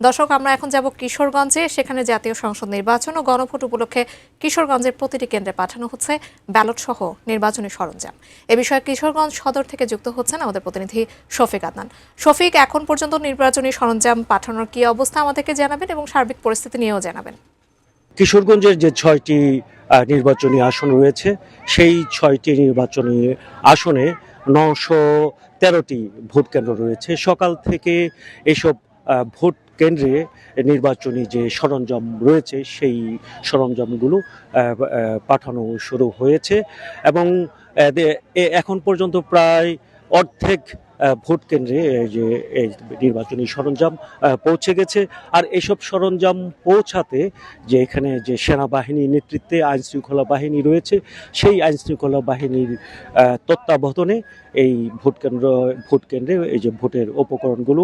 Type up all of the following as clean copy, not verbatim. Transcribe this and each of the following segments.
দর্শক, আমরা এখন যাব কিশোরগঞ্জে। সেখানে জাতীয় সংসদ নির্বাচন ও গণভোট উপলক্ষে কিশোরগঞ্জের প্রতিটি কেন্দ্রে পাঠানো হচ্ছে ব্যালট সহ নির্বাচনী সরঞ্জাম। এ বিষয়ে কিশোরগঞ্জ সদর থেকে যুক্ত হচ্ছেন আমাদের প্রতিনিধি শফিক আদনান। শফিক, এখন পর্যন্ত নির্বাচনী সরঞ্জাম পাঠানোর কি অবস্থা আমাদেরকে জানাবেন এবং সার্বিক পরিস্থিতি নিয়েও জানাবেন। কিশোরগঞ্জের যে ৬টি নির্বাচনী আসন রয়েছে, সেই ৬টি নির্বাচনী আসনে ৯১৩টি ভোট কেন্দ্র রয়েছে। সকাল থেকে এসব ভোট কেন্দ্রে নির্বাচনী যে সরঞ্জাম রয়েছে, সেই সরঞ্জামগুলো পাঠানো শুরু হয়েছে এবং এখন পর্যন্ত প্রায় অর্ধেক ভোট কেন্দ্রে যে এই নির্বাচনী সরঞ্জাম পৌঁছে গেছে। আর এসব সরঞ্জাম পৌঁছাতে যে এখানে যে সেনাবাহিনীর নেতৃত্বে আইন শৃঙ্খলা বাহিনী রয়েছে, সেই আইন শৃঙ্খলা বাহিনীর তত্ত্বাবধানে এই ভোট কেন্দ্রে এই যে ভোটের উপকরণগুলো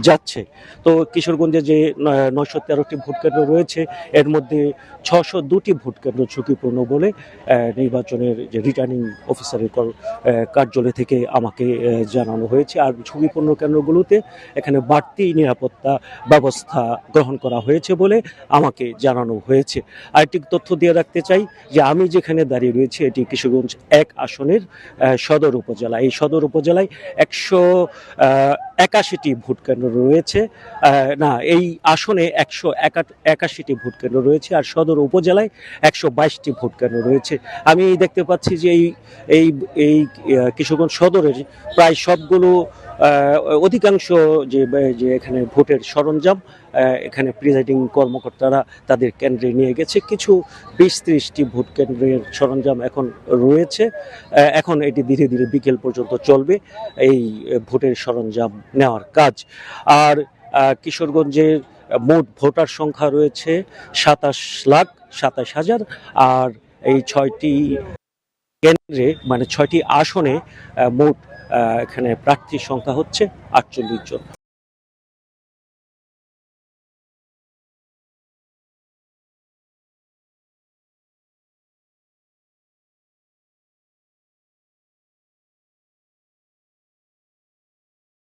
যাচ্ছে। তো কিশোরগঞ্জে যে ৯১৩টি ভোট কেন্দ্র রয়েছে, এর মধ্যে ৬০২টি ভোট কেন্দ্র ঝুঁকিপূর্ণ বলে নির্বাচনের যে রিটার্নিং অফিসারের কার্যালয় থেকে আমাকে জানানো হয়েছে। আর ঝুঁকিপূর্ণ কেন্দ্রগুলোতে এখানে বাড়তি নিরাপত্তা ব্যবস্থা গ্রহণ করা হয়েছে বলে আমাকে জানানো হয়েছে। আরেকটি তথ্য দিয়ে রাখতে চাই যে আমি যেখানে দাঁড়িয়ে রয়েছি, এটি কিশোরগঞ্জ ১ আসনের সদর উপজেলা। এই সদর উপজেলায় ১৮১টি ভোট কেন্দ্র রয়েছে। এই আসনে ১৮১টি ভোট কেন্দ্র রয়েছে, আর সদর উপজেলায় ১২২টি ভোট কেন্দ্র রয়েছে। আমি দেখতে পাচ্ছি যে এই কিশোরগঞ্জ সদরের প্রায় সবগুলো অধিকাংশ যে এখানে ভোটের সরঞ্জাম এখানে প্রিজাইডিং কর্মকর্তারা তাদের কেন্দ্রে নিয়ে গেছে। কিছু ২০-৩০টি ভোট কেন্দ্রের সরঞ্জাম এখন রয়েছে। এখন এটি ধীরে ধীরে বিকেল পর্যন্ত চলবে এই ভোটের সরঞ্জাম নেওয়ার কাজ। আর কিশোরগঞ্জের মোট ভোটার সংখ্যা রয়েছে ২৭,২৭,০০০। আর এই ৬টি কেন্দ্রে মানে ৬টি আসনে মোট এখানে প্রার্থীর সংখ্যা হচ্ছে ৪৮ জন।